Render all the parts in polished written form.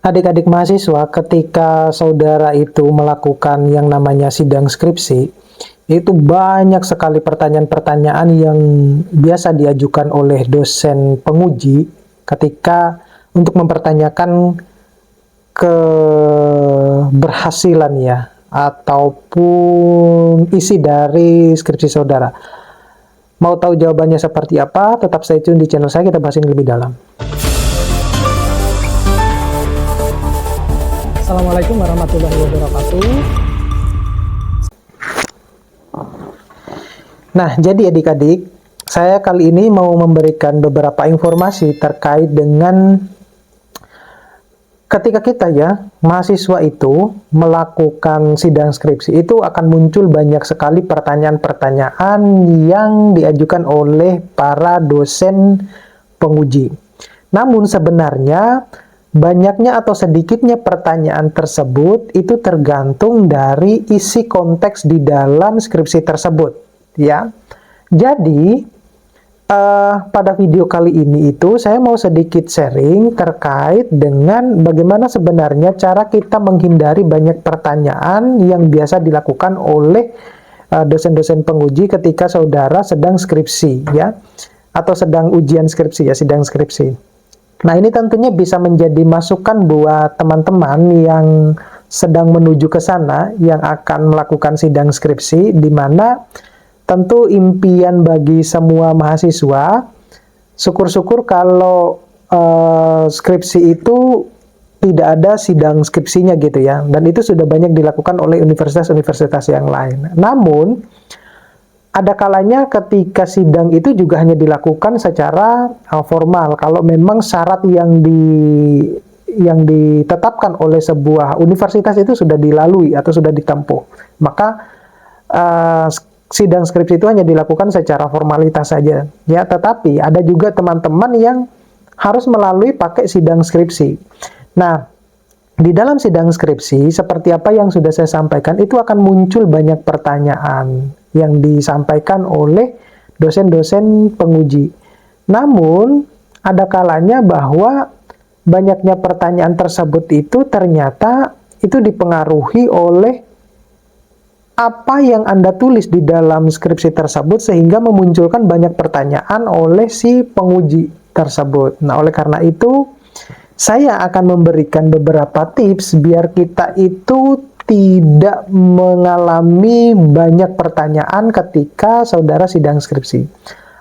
Adik-adik mahasiswa, ketika saudara itu melakukan yang namanya sidang skripsi, itu banyak sekali pertanyaan-pertanyaan yang biasa diajukan oleh dosen penguji ketika untuk mempertanyakan keberhasilan ya, ataupun isi dari skripsi saudara. Mau tahu jawabannya seperti apa? Tetap stay tune di channel saya, kita bahas ini lebih dalam. Assalamualaikum warahmatullahi wabarakatuh. Nah, jadi adik-adik, saya kali ini mau memberikan beberapa informasi terkait dengan ketika kita ya, mahasiswa itu melakukan sidang skripsi, itu akan muncul banyak sekali pertanyaan-pertanyaan yang diajukan oleh para dosen penguji. Namun sebenarnya banyaknya atau sedikitnya pertanyaan tersebut itu tergantung dari isi konteks di dalam skripsi tersebut, ya. Jadi pada video kali ini itu saya mau sedikit sharing terkait dengan bagaimana sebenarnya cara kita menghindari banyak pertanyaan yang biasa dilakukan oleh dosen-dosen penguji ketika saudara sedang skripsi, ya, atau sedang ujian skripsi ya, sidang skripsi. Nah, ini tentunya bisa menjadi masukan buat teman-teman yang sedang menuju ke sana, yang akan melakukan sidang skripsi, di mana tentu impian bagi semua mahasiswa, syukur-syukur kalau skripsi itu tidak ada sidang skripsinya gitu ya, dan itu sudah banyak dilakukan oleh universitas-universitas yang lain. Namun, ada kalanya ketika sidang itu juga hanya dilakukan secara formal. Kalau memang syarat yang ditetapkan oleh sebuah universitas itu sudah dilalui atau sudah ditempuh, maka sidang skripsi itu hanya dilakukan secara formalitas saja. Ya, tetapi ada juga teman-teman yang harus melalui pakai sidang skripsi. Nah, di dalam sidang skripsi, seperti apa yang sudah saya sampaikan, itu akan muncul banyak pertanyaan yang disampaikan oleh dosen-dosen penguji. Namun, ada kalanya bahwa banyaknya pertanyaan tersebut itu ternyata itu dipengaruhi oleh apa yang Anda tulis di dalam skripsi tersebut sehingga memunculkan banyak pertanyaan oleh si penguji tersebut. Nah, oleh karena itu, saya akan memberikan beberapa tips biar kita itu tidak mengalami banyak pertanyaan ketika saudara sidang skripsi.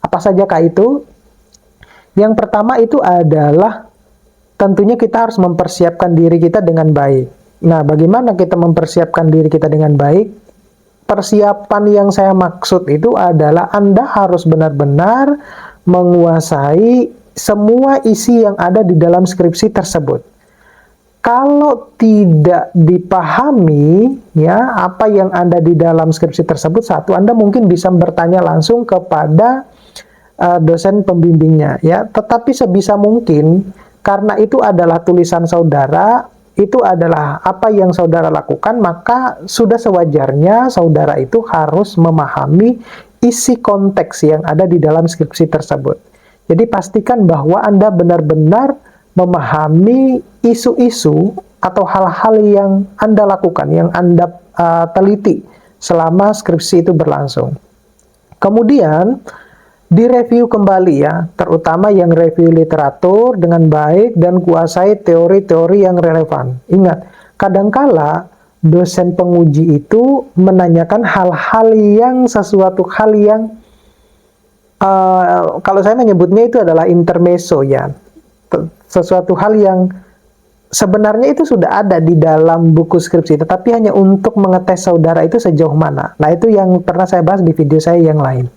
Apa saja kah itu? Yang pertama itu adalah tentunya kita harus mempersiapkan diri kita dengan baik. Nah, bagaimana kita mempersiapkan diri kita dengan baik? Persiapan yang saya maksud itu adalah Anda harus benar-benar menguasai semua isi yang ada di dalam skripsi tersebut. Kalau tidak dipahami ya apa yang ada di dalam skripsi tersebut, satu, Anda mungkin bisa bertanya langsung kepada dosen pembimbingnya ya. Tetapi sebisa mungkin karena itu adalah tulisan saudara, itu adalah apa yang saudara lakukan, maka sudah sewajarnya saudara itu harus memahami isi konteks yang ada di dalam skripsi tersebut. Jadi pastikan bahwa Anda benar-benar memahami isu-isu atau hal-hal yang Anda lakukan, yang Anda teliti selama skripsi itu berlangsung. Kemudian, direview kembali ya, terutama yang review literatur dengan baik dan kuasai teori-teori yang relevan. Ingat, kadangkala dosen penguji itu menanyakan hal-hal yang sesuatu hal yang kalau saya menyebutnya itu adalah intermezzo ya, sesuatu hal yang sebenarnya itu sudah ada di dalam buku skripsi, tetapi hanya untuk mengetes saudara itu sejauh mana. Nah, itu yang pernah saya bahas di video saya yang lain.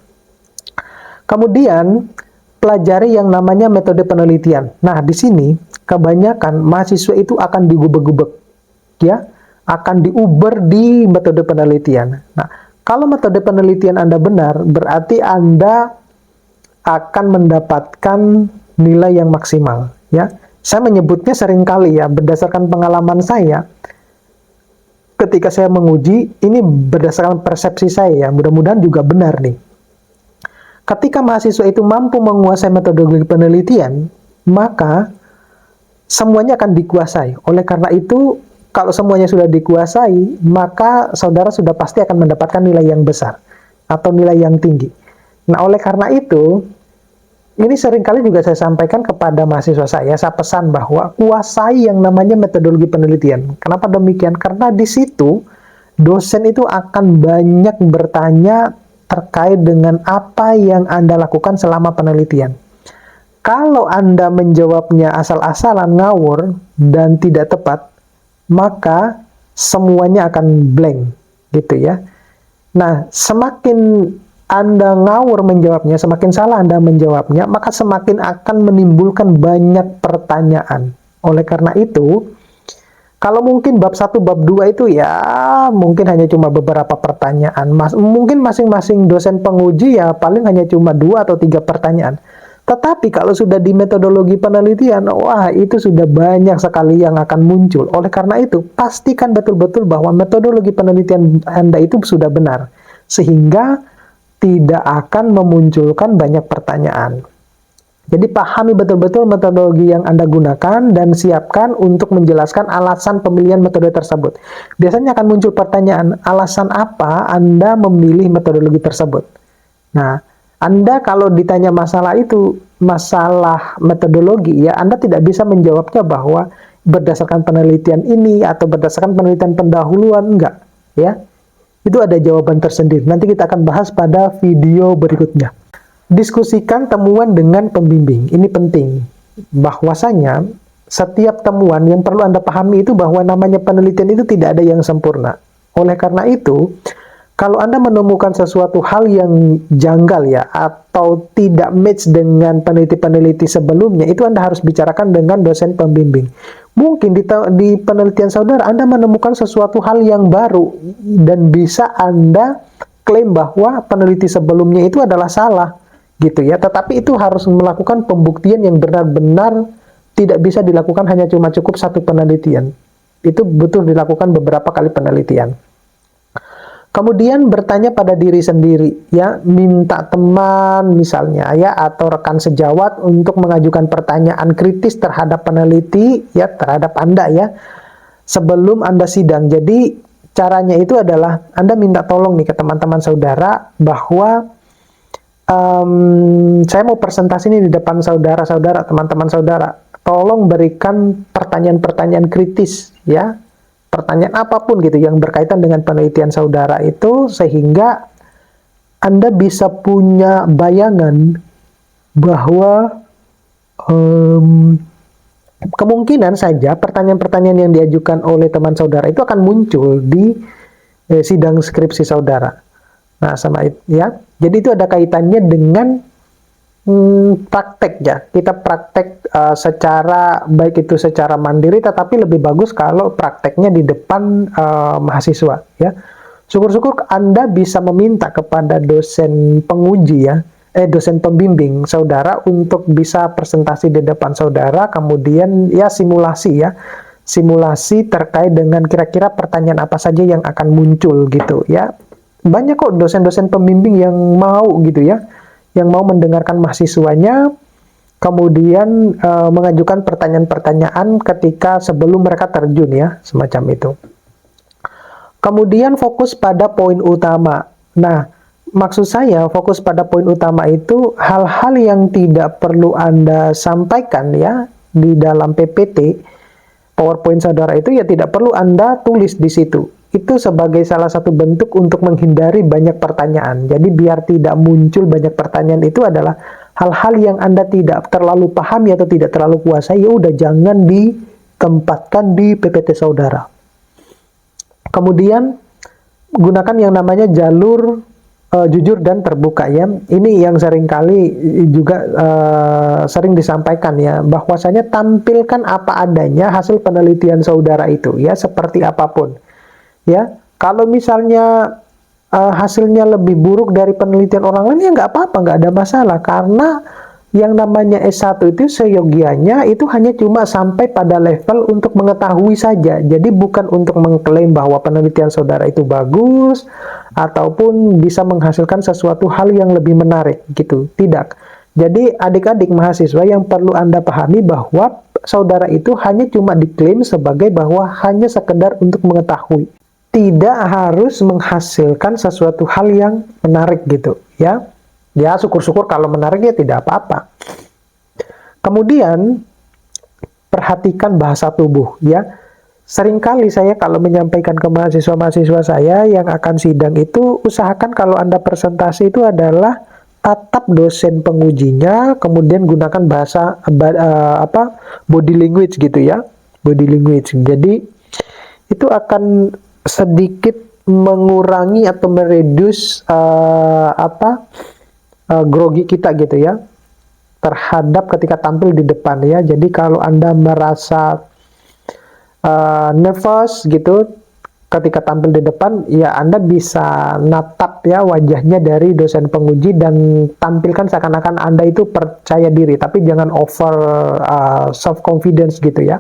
Kemudian, pelajari yang namanya metode penelitian. Nah, di sini kebanyakan mahasiswa itu akan digubek-gubek, ya, akan diuber di metode penelitian. Nah, kalau metode penelitian Anda benar, berarti Anda akan mendapatkan nilai yang maksimal. Ya, saya menyebutnya seringkali ya, berdasarkan pengalaman saya, ketika saya menguji, ini berdasarkan persepsi saya ya, mudah-mudahan juga benar nih. Ketika mahasiswa itu mampu menguasai metodologi penelitian, maka semuanya akan dikuasai. Oleh karena itu, kalau semuanya sudah dikuasai, maka saudara sudah pasti akan mendapatkan nilai yang besar atau nilai yang tinggi. Nah, oleh karena itu, ini seringkali juga saya sampaikan kepada mahasiswa saya pesan bahwa kuasai yang namanya metodologi penelitian. Kenapa demikian? Karena di situ dosen itu akan banyak bertanya terkait dengan apa yang Anda lakukan selama penelitian. Kalau Anda menjawabnya asal-asalan, ngawur, dan tidak tepat, maka semuanya akan blank, gitu ya. Nah, semakin Anda ngawur menjawabnya, semakin salah Anda menjawabnya, maka semakin akan menimbulkan banyak pertanyaan. Oleh karena itu, kalau mungkin bab 1, bab 2 itu ya mungkin hanya cuma beberapa pertanyaan. Mungkin masing-masing dosen penguji ya paling hanya cuma 2 atau 3 pertanyaan. Tetapi kalau sudah di metodologi penelitian, wah itu sudah banyak sekali yang akan muncul. Oleh karena itu, pastikan betul-betul bahwa metodologi penelitian Anda itu sudah benar. Sehingga tidak akan memunculkan banyak pertanyaan. Jadi pahami betul-betul metodologi yang Anda gunakan dan siapkan untuk menjelaskan alasan pemilihan metode tersebut. Biasanya akan muncul pertanyaan, alasan apa Anda memilih metodologi tersebut? Nah, Anda kalau ditanya masalah itu, masalah metodologi, ya Anda tidak bisa menjawabnya bahwa berdasarkan penelitian ini atau berdasarkan penelitian pendahuluan, enggak. Ya, itu ada jawaban tersendiri. Nanti kita akan bahas pada video berikutnya. Diskusikan temuan dengan pembimbing. Ini penting. Bahwasanya setiap temuan yang perlu Anda pahami itu bahwa namanya penelitian itu tidak ada yang sempurna. Oleh karena itu, kalau Anda menemukan sesuatu hal yang janggal ya atau tidak match dengan peneliti-peneliti sebelumnya, itu Anda harus bicarakan dengan dosen pembimbing. Mungkin di penelitian saudara Anda menemukan sesuatu hal yang baru dan bisa Anda klaim bahwa peneliti sebelumnya itu adalah salah gitu ya. Tetapi itu harus melakukan pembuktian yang benar-benar tidak bisa dilakukan hanya cuma cukup satu penelitian. Itu butuh dilakukan beberapa kali penelitian. Kemudian bertanya pada diri sendiri, ya, minta teman misalnya, ya, atau rekan sejawat untuk mengajukan pertanyaan kritis terhadap peneliti, ya, terhadap Anda, ya, sebelum Anda sidang. Jadi caranya itu adalah Anda minta tolong nih ke teman-teman saudara bahwa saya mau presentasi ini di depan saudara-saudara, teman-teman saudara. Tolong berikan pertanyaan-pertanyaan kritis, ya. Pertanyaan apapun gitu yang berkaitan dengan penelitian saudara itu sehingga Anda bisa punya bayangan bahwa kemungkinan saja pertanyaan-pertanyaan yang diajukan oleh teman saudara itu akan muncul di sidang skripsi saudara. Nah, sama itu ya. Jadi itu ada kaitannya dengan praktek ya. Kita praktek secara baik itu secara mandiri, tetapi lebih bagus kalau prakteknya di depan mahasiswa ya. Syukur-syukur Anda bisa meminta kepada dosen penguji ya, dosen pembimbing saudara untuk bisa presentasi di depan saudara, kemudian ya simulasi ya. Simulasi terkait dengan kira-kira pertanyaan apa saja yang akan muncul gitu ya. Banyak kok dosen-dosen pembimbing yang mau gitu ya, yang mau mendengarkan mahasiswanya, kemudian mengajukan pertanyaan-pertanyaan ketika sebelum mereka terjun ya, semacam itu. Kemudian fokus pada poin utama. Nah, maksud saya fokus pada poin utama itu hal-hal yang tidak perlu Anda sampaikan ya di dalam PPT, PowerPoint saudara itu ya tidak perlu Anda tulis di situ. Itu sebagai salah satu bentuk untuk menghindari banyak pertanyaan. Jadi biar tidak muncul banyak pertanyaan itu adalah hal-hal yang Anda tidak terlalu pahami atau tidak terlalu kuasai, ya udah jangan ditempatkan di PPT saudara. Kemudian gunakan yang namanya jalur jujur dan terbuka ya. Ini yang seringkali juga sering disampaikan ya, bahwasanya tampilkan apa adanya hasil penelitian saudara itu ya, seperti apapun. Ya, kalau misalnya hasilnya lebih buruk dari penelitian orang lain ya nggak apa-apa, nggak ada masalah, karena yang namanya S1 itu seyogianya itu hanya cuma sampai pada level untuk mengetahui saja. Jadi bukan untuk mengklaim bahwa penelitian saudara itu bagus ataupun bisa menghasilkan sesuatu hal yang lebih menarik gitu. Tidak. Jadi adik-adik mahasiswa yang perlu Anda pahami bahwa saudara itu hanya cuma diklaim sebagai bahwa hanya sekedar untuk mengetahui. Tidak harus menghasilkan sesuatu hal yang menarik gitu ya. Ya syukur-syukur kalau menarik ya tidak apa-apa. Kemudian perhatikan bahasa tubuh ya. Seringkali saya kalau menyampaikan ke mahasiswa-mahasiswa saya yang akan sidang itu, usahakan kalau Anda presentasi itu adalah tatap dosen pengujinya, kemudian gunakan bahasa body language gitu ya, body language. Jadi itu akan sedikit mengurangi atau mereduce grogi kita gitu ya, terhadap ketika tampil di depan ya. Jadi kalau Anda merasa nervous gitu ketika tampil di depan, ya Anda bisa natap ya wajahnya dari dosen penguji dan tampilkan seakan-akan Anda itu percaya diri, tapi jangan over self confidence gitu ya.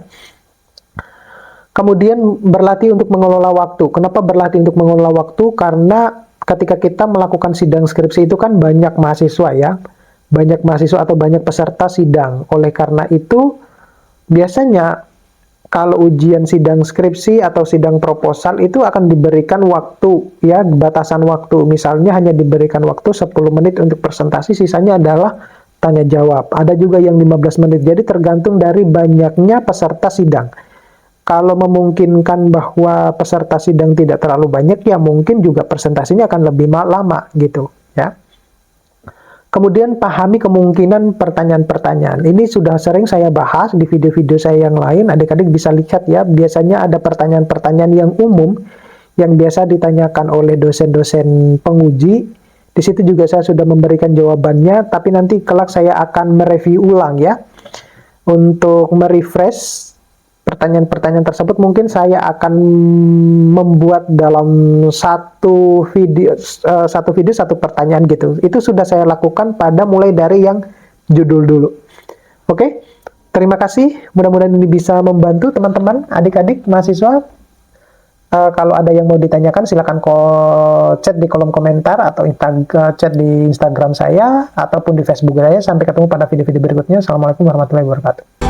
Kemudian berlatih untuk mengelola waktu. Kenapa berlatih untuk mengelola waktu? Karena ketika kita melakukan sidang skripsi itu kan banyak mahasiswa ya, banyak mahasiswa atau banyak peserta sidang. Oleh karena itu biasanya kalau ujian sidang skripsi atau sidang proposal itu akan diberikan waktu ya, batasan waktu. Misalnya hanya diberikan waktu 10 menit untuk presentasi, sisanya adalah tanya jawab. Ada juga yang 15 menit. Jadi tergantung dari banyaknya peserta sidang. Kalau memungkinkan bahwa peserta sidang tidak terlalu banyak, ya mungkin juga presentasinya akan lebih lama gitu ya. Kemudian pahami kemungkinan pertanyaan-pertanyaan. Ini sudah sering saya bahas di video-video saya yang lain. Adik-adik bisa lihat ya, biasanya ada pertanyaan-pertanyaan yang umum yang biasa ditanyakan oleh dosen-dosen penguji. Di situ juga saya sudah memberikan jawabannya, tapi nanti kelak saya akan mereview ulang ya. Untuk merefresh pertanyaan-pertanyaan tersebut, mungkin saya akan membuat dalam satu video satu pertanyaan gitu. Itu sudah saya lakukan pada mulai dari yang judul dulu. Oke, terima kasih. Mudah-mudahan ini bisa membantu teman-teman, adik-adik, mahasiswa. Kalau ada yang mau ditanyakan, silakan chat di kolom komentar atau chat di Instagram saya ataupun di Facebook saya. Sampai ketemu pada video-video berikutnya. Assalamualaikum warahmatullahi wabarakatuh.